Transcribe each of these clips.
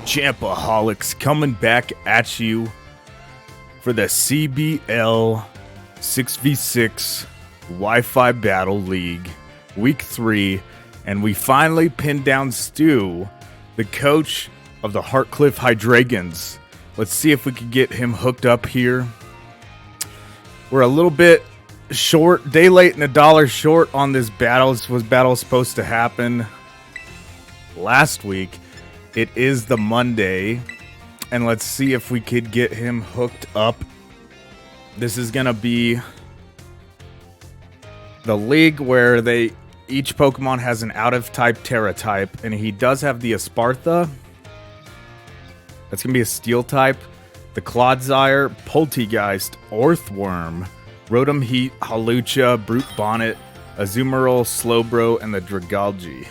Champaholics coming back at you for the CBL 6v6 Wi-Fi Battle League Week 3, and we finally pinned down Stu, the coach of the Hartcliffe Hydreigons. Let's see if we can get him hooked up here. We're a little bit short, day late and $1 short on this battle. This battle supposed to happen last week. It is the Monday, and let's see if we could get him hooked up. This is gonna be the league where each Pokemon has an out of type Terra type, and he does have the Espartha. That's gonna be a Steel type. The Clodsire, Poltegeist, Orthworm, Rotom Heat, Hawlucha, Brute Bonnet, Azumarill, Slowbro, and the Dragalge.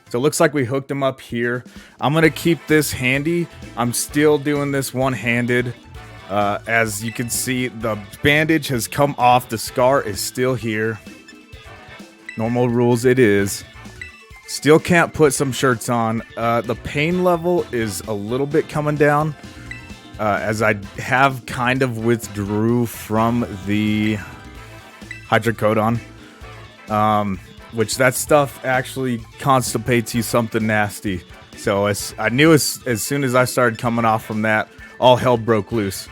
So it looks like we hooked him up here. I'm going to keep this handy. I'm still doing this one-handed. As you can see, the bandage has come off. The scar is still here. Normal rules it is. Still can't put some shirts on. The pain level is a little bit coming down. As I have kind of withdrew from the Hydrocodon. Which that stuff actually constipates you something nasty. So I knew as soon as I started coming off from that, all hell broke loose.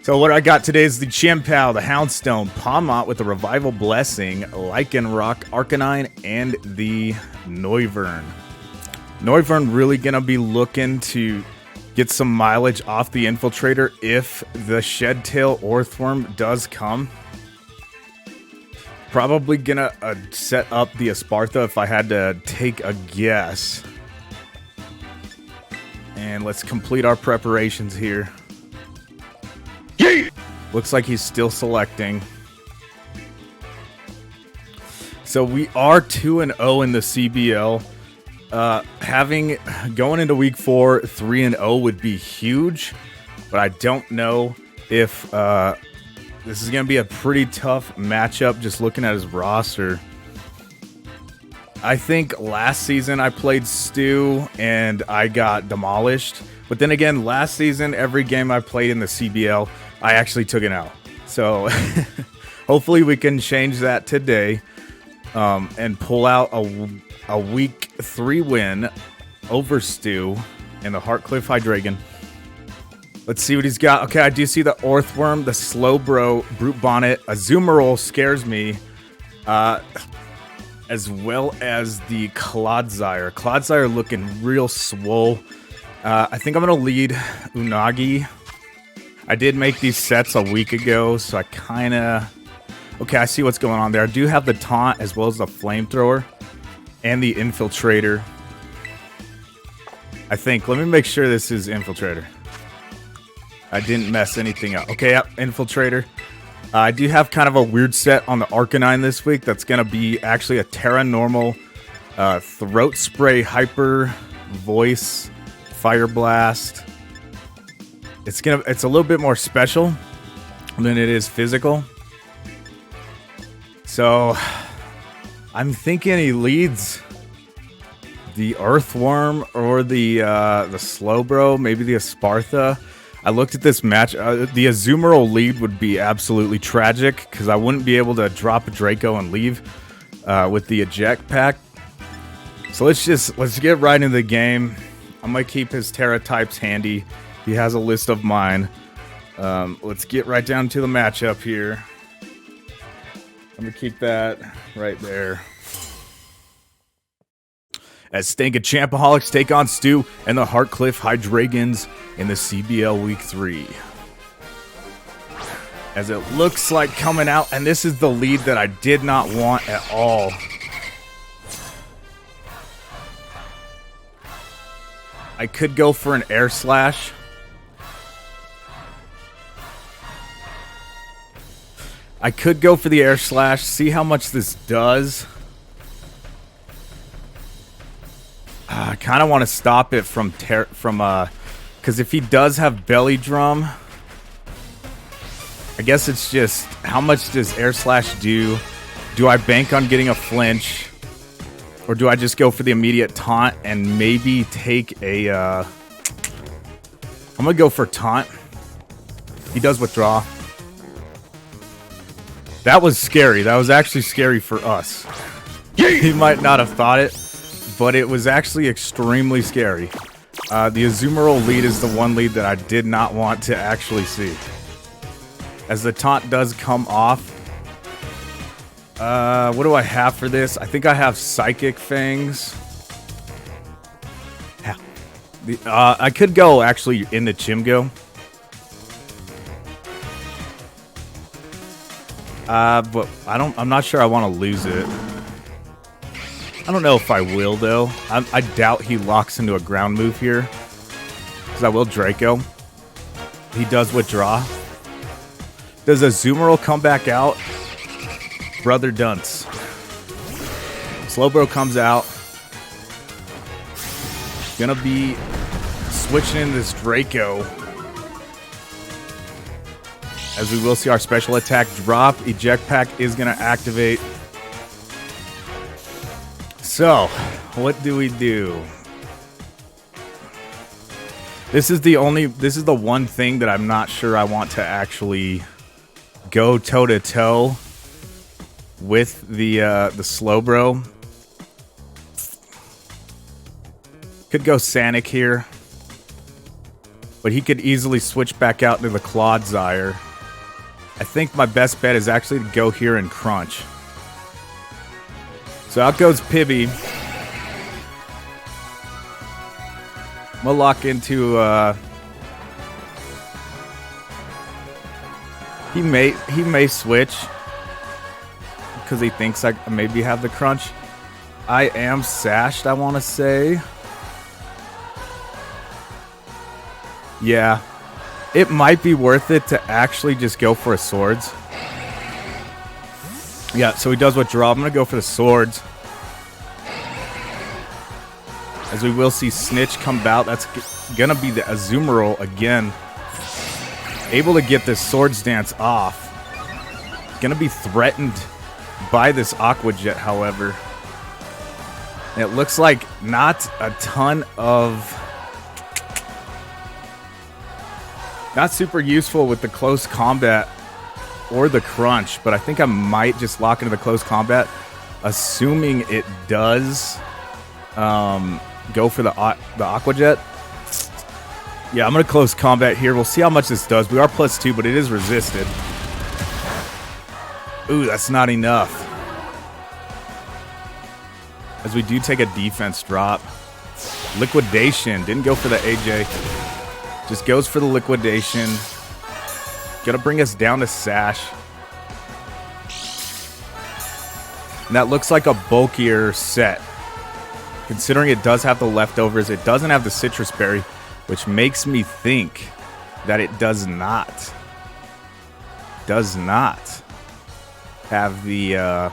So what I got today is the Champao, the Houndstone, Pawmot with the Revival Blessing, Lycanroc, Arcanine, and the Noivern. Noivern really gonna be looking to get some mileage off the Infiltrator if the Shed-Tail Orthworm does come. Probably gonna set up the Espartha if I had to take a guess. And let's complete our preparations here. Yeet! Looks like he's still selecting. So we are 2-0 in the CBL. Going into week 4, 3-0 would be huge, but I don't know if this is going to be a pretty tough matchup just looking at his roster. I think last season I played Stu and I got demolished. But then again, last season, every game I played in the CBL, I actually took it out. So hopefully we can change that today and pull out a week 3 win over Stu in the Hartcliffe Hydreigon. Let's see what he's got. Okay, I do see the Orthworm, the Slowbro, Brute Bonnet, Azumarill scares me, as well as the Clodsire. Clodsire looking real swole. I think I'm going to lead Unagi. I did make these sets a week ago, so I kind of... Okay, I see what's going on there. I do have the Taunt as well as the Flamethrower and the Infiltrator. I think. Let me make sure this is Infiltrator. I didn't mess anything up. Okay, yep, Infiltrator. I do have kind of a weird set on the Arcanine this week. That's going to be actually a Terra Normal Throat Spray Hyper Voice Fire Blast. It's a little bit more special than it is physical. So I'm thinking he leads the Earthworm or the Slowbro, maybe the Espartha. I looked at this match. The Azumarill lead would be absolutely tragic because I wouldn't be able to drop a Draco and leave with the eject pack. So let's get right into the game. I'm gonna keep his Terra types handy. He has a list of mine. Let's get right down to the matchup here. I'm gonna keep that right there. As Stanka Champaholics take on Stu and the Hartcliffe Hydreigons in the CBL Week 3. As it looks like coming out, and this is the lead that I did not want at all. I could go for an Air Slash. I could go for the Air Slash, see how much this does. I kind of want to stop it from because if he does have Belly Drum, I guess it's just how much does Air Slash do? Do I bank on getting a flinch? Or do I just go for the immediate taunt and maybe take a... I'm going to go for taunt. He does withdraw. That was scary. That was actually scary for us. He might not have thought it, but it was actually extremely scary. The Azumarill lead is the one lead that I did not want to actually see. As the taunt does come off. What do I have for this? I think I have Psychic Fangs. I could go actually into Chimgo. But I'm not sure I want to lose it. I don't know if I will, though. I doubt he locks into a ground move here. Because I will Draco. He does withdraw. Does Azumarill come back out? Brother Dunce. Slowbro comes out. Gonna be switching in this Draco. As we will see our special attack drop. Eject Pack is gonna activate. So, what do we do? This is the one thing that I'm not sure I want to actually go toe-to-toe with the Slowbro. Could go Sanic here. But he could easily switch back out to the Clodsire. I think my best bet is actually to go here and Crunch. So out goes Pibby. We'll lock into he may switch because he thinks I maybe have the Crunch. I am sashed, I want to say. Yeah. It might be worth it to actually just go for a Swords. Yeah, so he does withdraw. I'm going to go for the Swords. As we will see Snitch come out. That's going to be the Azumarill again. Able to get this Swords Dance off. Going to be threatened by this Aqua Jet, however. And it looks like not a ton of... Not super useful with the close combat or the Crunch, but I think I might just lock into the close combat, assuming it does go for the Aqua Jet. Yeah, I'm going to close combat here. We'll see how much this does. We are +2, but it is resisted. Ooh, that's not enough. As we do take a defense drop. Liquidation. Didn't go for the AJ. Just goes for the Liquidation. Gonna bring us down to Sash. And that looks like a bulkier set. Considering it does have the leftovers, it doesn't have the Citrus Berry, which makes me think that it does not have the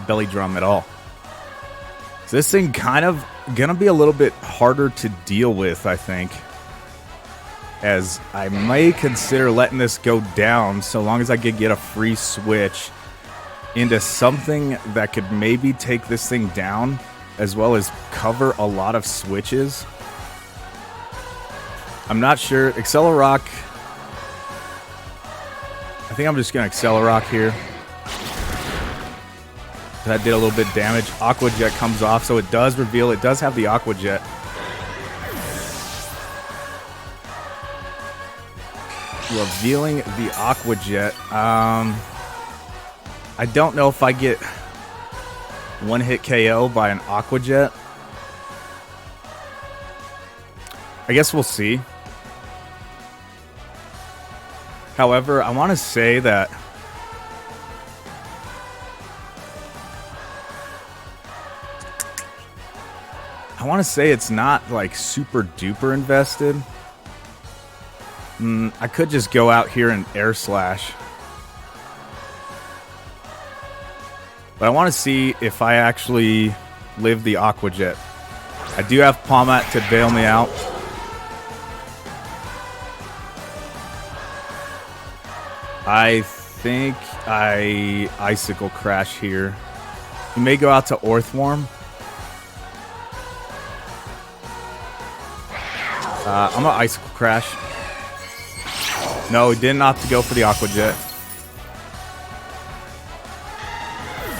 belly drum at all. So this thing kind of gonna be a little bit harder to deal with, I think. As I may consider letting this go down so long as I could get a free switch into something that could maybe take this thing down, as well as cover a lot of switches. I'm not sure. Accelerock. I think I'm just going to Accelerock here. That did a little bit of damage. Aqua Jet comes off, so it does reveal. It does have the Aqua Jet. Revealing the Aqua Jet. I don't know if I get one hit KO by an Aqua Jet. I guess we'll see. However, I want to say that it's not like super duper invested. I could just go out here and Air Slash. But I want to see if I actually live the Aqua Jet. I do have Palmat to bail me out. I think I Icicle Crash here. He may go out to Orthworm. I'm gonna Icicle Crash. No, he didn't opt to go for the Aqua Jet.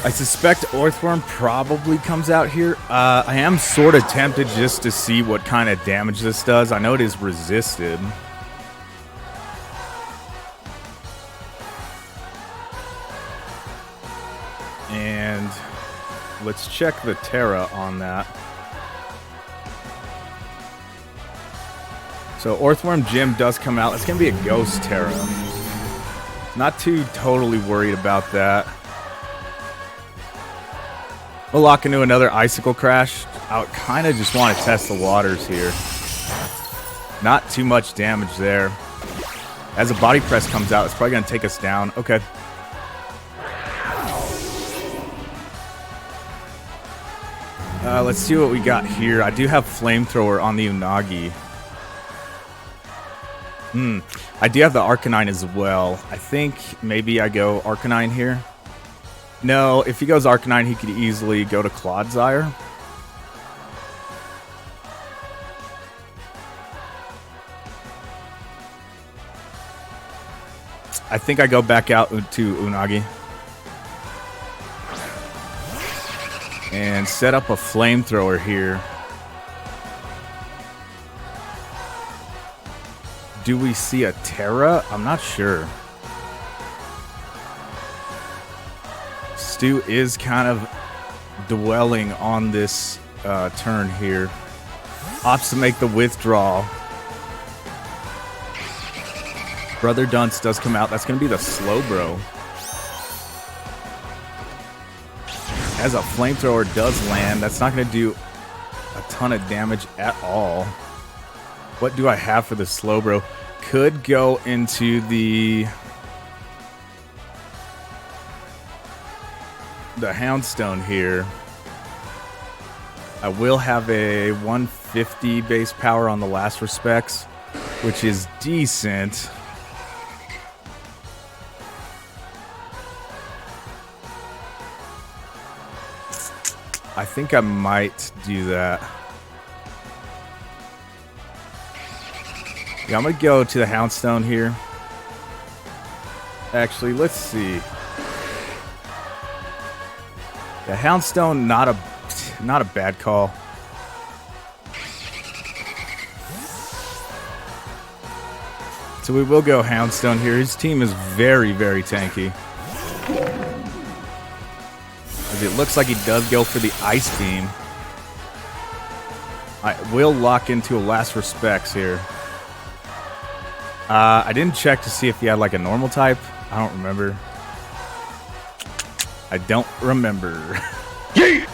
I suspect Orthworm probably comes out here. I am sort of tempted just to see what kind of damage this does. I know it is resisted. And let's check the Terra on that. So Orthworm Gym does come out. It's going to be a Ghost Terra. Not too totally worried about that. We'll lock into another Icicle Crash. I kind of just want to test the waters here. Not too much damage there. As a Body Press comes out, it's probably going to take us down. Okay. Let's see what we got here. I do have Flamethrower on the Unagi. I do have the Arcanine as well. I think maybe I go Arcanine here. No, if he goes Arcanine, he could easily go to Clodsire. I think I go back out to Unagi. And set up a Flamethrower here. Do we see a Terra? I'm not sure. Stu is kind of dwelling on this turn here. Opts to make the withdrawal. Brother Dunce does come out. That's going to be the Slowbro. As a Flamethrower does land, that's not going to do a ton of damage at all. What do I have for the Slowbro? Could go into the Houndstone here. I will have a 150 base power on the Last Respects, which is decent. I think I might do that. Yeah, I'm going to go to the Houndstone here. Actually, let's see. The Houndstone, not a bad call. So we will go Houndstone here. His team is very, very tanky. As it looks like he does go for the Ice Beam. I will lock into a Last Respects here. I didn't check to see if he had like a normal type. I don't remember. I don't remember. Yeah.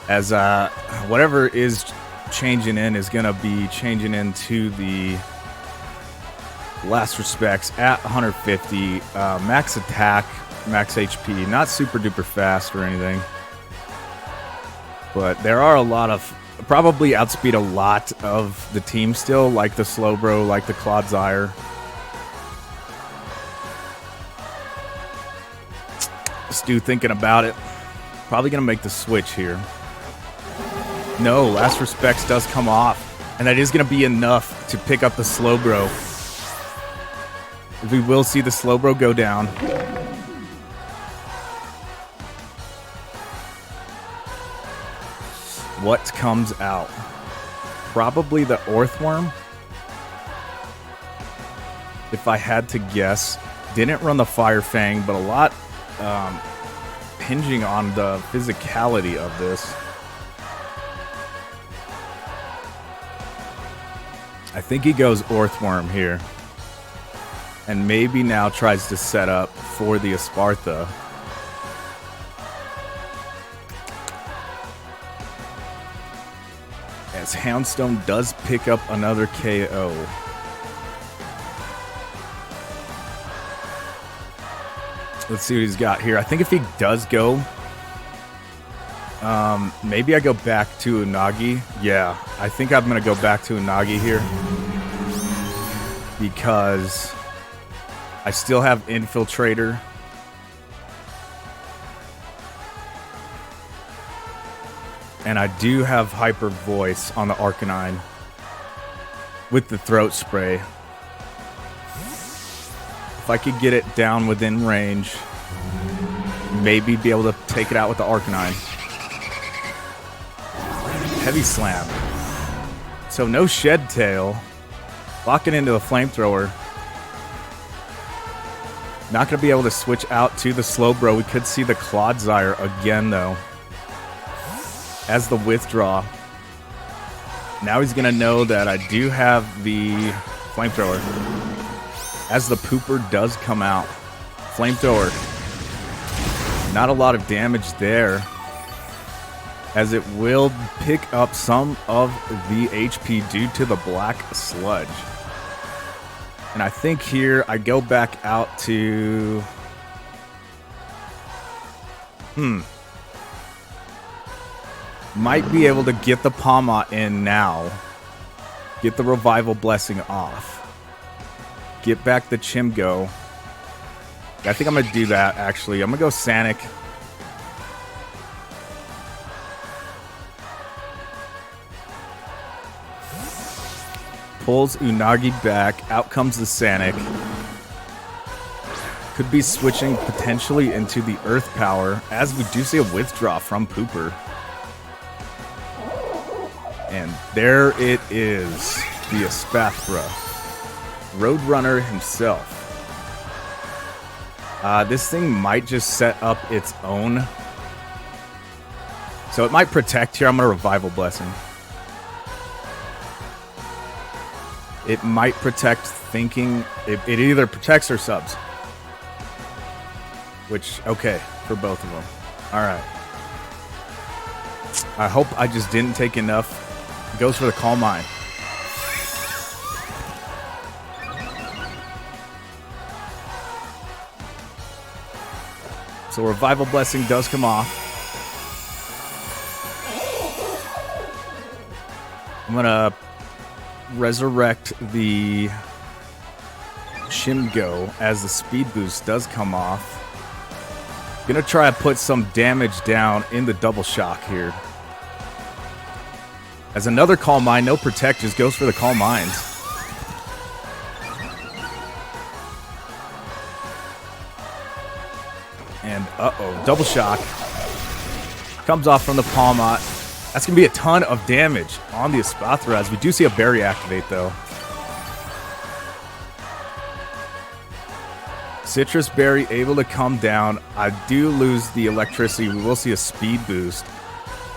As whatever is changing in is gonna be changing into the Last Respects at 150 max attack, max HP. Not super duper fast or anything, but there are a lot of probably outspeed a lot of the team still, like the Slowbro, like the Clodsire. Stu thinking about it. Probably going to make the switch here. No, Last Respects does come off. And that is going to be enough to pick up the Slowbro. We will see the Slowbro go down. What comes out? Probably the Orthworm. If I had to guess. Didn't run the Fire Fang, but a lot hinging on the physicality of this. I think he goes Orthworm here. And maybe now tries to set up for the Esparta. As Houndstone does pick up another KO. Let's see what he's got here. I think if he does go, maybe I go back to Unagi. Yeah, I think I'm going to go back to Unagi here. Because I still have Infiltrator. And I do have Hyper Voice on the Arcanine with the Throat Spray. If I could get it down within range, maybe be able to take it out with the Arcanine. Heavy Slam. So no Shed Tail. Locking into the Flamethrower. Not going to be able to switch out to the Slowbro. We could see the Clodsire again, though, as the withdraw. Now he's going to know that I do have the Flamethrower. As the Pooper does come out. Flamethrower. Not a lot of damage there, as it will pick up some of the HP due to the Black Sludge. And I think here I go back out to... Might be able to get the Pawmot in now. Get the Revival Blessing off. Get back the Chimgo. I think I'm going to do that, actually. I'm going to go Sanic. Pulls Unagi back. Out comes the Sanic. Could be switching potentially into the Earth Power, as we do see a withdraw from Pooper. And there it is. The Espathra. Roadrunner himself. This thing might just set up its own. So it might protect here. I'm going to Revival Blessing. It might protect, thinking it either protects or subs. Which, okay, for both of them. Alright. I hope I just didn't take enough. Goes for the Calm Mind. So Revival Blessing does come off. I'm going to resurrect the Chimgo as the Speed Boost does come off. Gonna try to put some damage down in the Double Shock here. As another Calm Mind, no Protect, just goes for the Calm Minds. And uh-oh, Double Shock. Comes off from the Pawmot. That's going to be a ton of damage on the Espathra, as we do see a Berry activate, though. Citrus Berry able to come down. I do lose the Electricity. We will see a Speed Boost.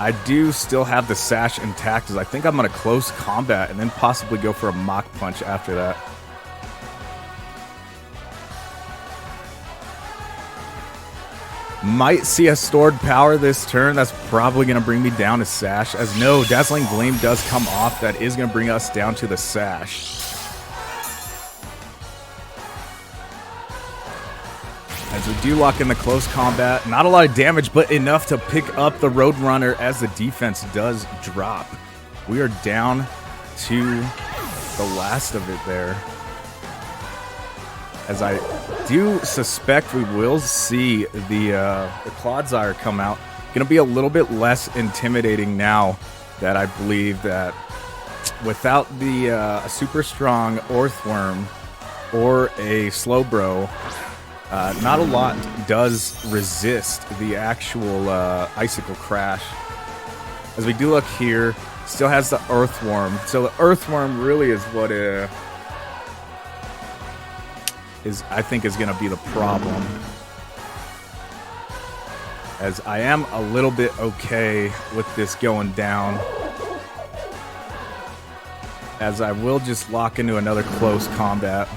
I do still have the Sash intact, as I think I'm going to close combat and then possibly go for a Mach Punch after that. Might see a stored power this turn. That's probably going to bring me down to Sash. As no, Dazzling Gleam does come off. That is going to bring us down to the Sash. As we do lock in the close combat. Not a lot of damage, but enough to pick up the Roadrunner as the defense does drop. We are down to the last of it there. As I do suspect we will see the Clodsire come out. Going to be a little bit less intimidating now that I believe that without the super strong Earthworm or a Slowbro, not a lot does resist the actual Icicle Crash. As we do look here, still has the Earthworm. So the Earthworm really is what I think is going to be the problem. As I am a little bit okay with this going down. As I will just lock into another close combat.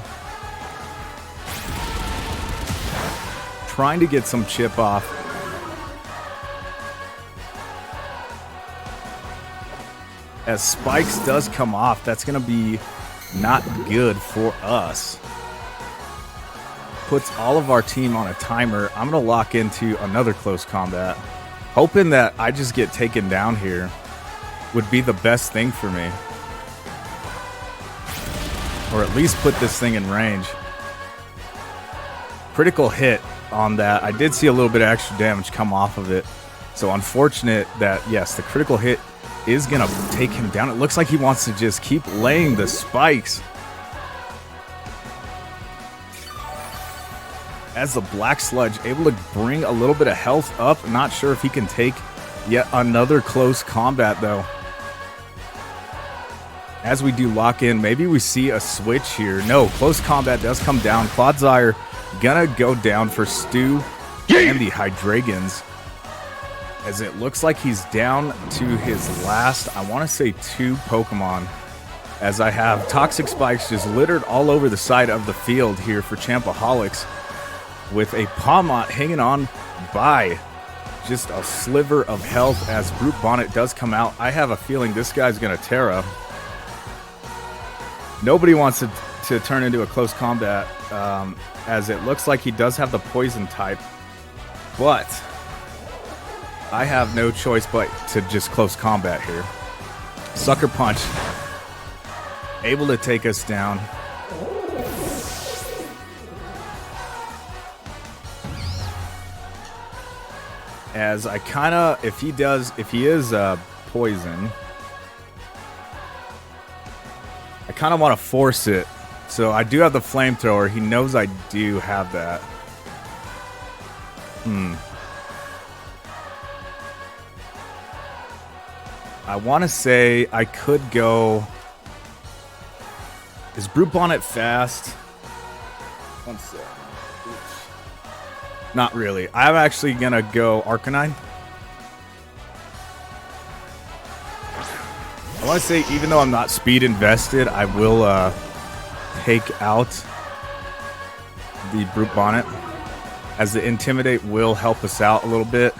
Trying to get some chip off. As Spikes does come off, that's going to be not good for us. Puts all of our team on a timer. I'm going to lock into another close combat. Hoping that I just get taken down here would be the best thing for me. Or at least put this thing in range. Critical hit on that. I did see a little bit of extra damage come off of it. So unfortunate that, yes, the critical hit is going to take him down. It looks like he wants to just keep laying the spikes. As the Black Sludge able to bring a little bit of health up. Not sure if he can take yet another close combat, though. As we do lock in, maybe we see a switch here. No, close combat does come down. Clodsire gonna go down for Stu and the Hydreigons, as it looks like he's down to his last, I want to say 2 Pokemon, as I have Toxic Spikes just littered all over the side of the field here for Champaholics, with a Pawmot hanging on by just a sliver of health as Brute Bonnet does come out. I have a feeling this guy's going to Terra. Nobody wants to turn into a close combat, as it looks like he does have the poison type, but I have no choice but to just close combat here. Sucker Punch able to take us down. As I kind of, if he is poison, I kind of want to force it. So I do have the flamethrower. He knows I do have that. I want to say I could go. Is Brute Bonnet fast? One sec. Oops. Not really. I'm actually gonna go Arcanine. I want to say, even though I'm not speed invested, I will take out the Brute Bonnet, as the Intimidate will help us out a little bit.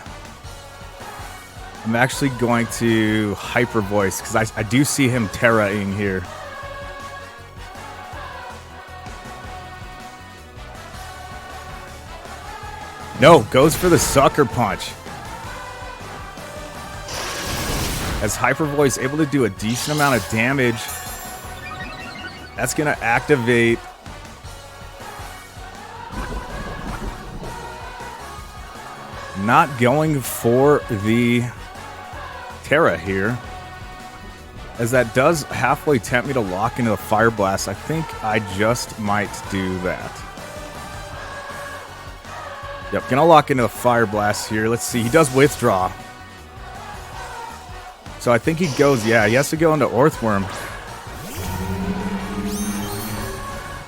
I'm actually going to Hyper Voice, because I do see him Terra-ing here. No, goes for the Sucker Punch. As Hyper Voice able to do a decent amount of damage. That's going to activate. Not going for the Terra here, as that does halfway tempt me to lock into the Fire Blast. I think I just might do that. Yep, gonna lock into the Fire Blast here. Let's see, he does withdraw. So I think he goes, yeah, he has to go into Earthworm,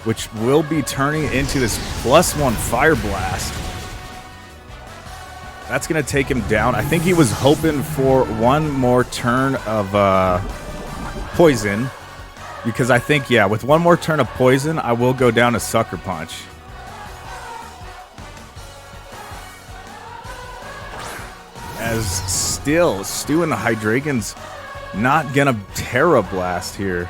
which will be turning into this +1 Fire Blast. That's going to take him down. I think he was hoping for one more turn of poison, because I think, yeah, with one more turn of poison, I will go down to Sucker Punch. As still, Stu and the Hydreigons not going to Terra Blast here.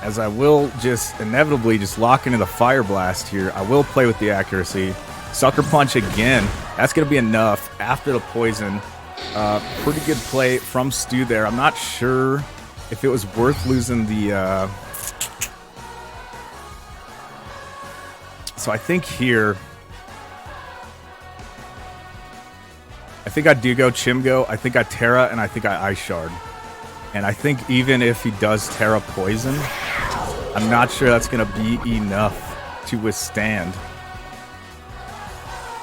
As I will just inevitably just lock into the Fire Blast here. I will play with the accuracy. Sucker Punch again. That's going to be enough after the poison. Pretty good play from Stu there. I'm not sure if it was worth losing the... So I think here... I think I do go Chimgo. I think I Terra, and I think I Ice Shard. And I think even if he does Terra Poison, I'm not sure that's going to be enough to withstand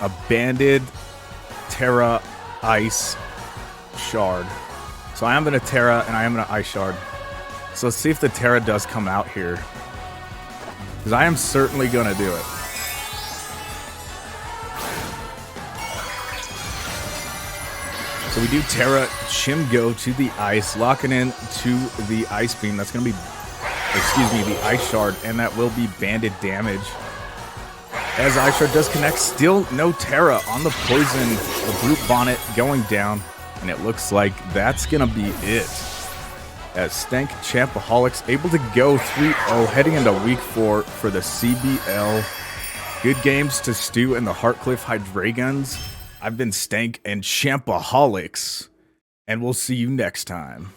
a banded Terra Ice Shard. So I am going to Terra, and I am going to Ice Shard. So let's see if the Terra does come out here, because I am certainly going to do it. So we do Terra Chimgo to the Ice, locking in to the Ice Beam. That's going to be, excuse me, the Ice Shard, and that will be banded damage. As Ice Shard does connect, still no Terra on the poison. The Brute Bonnet going down, and it looks like that's going to be it. As Stank Champaholics able to go 3-0 heading into week 4 for the CBL. Good games to Stu and the Hartcliffe Hydreigons. I've been Stank and Champaholics, and we'll see you next time.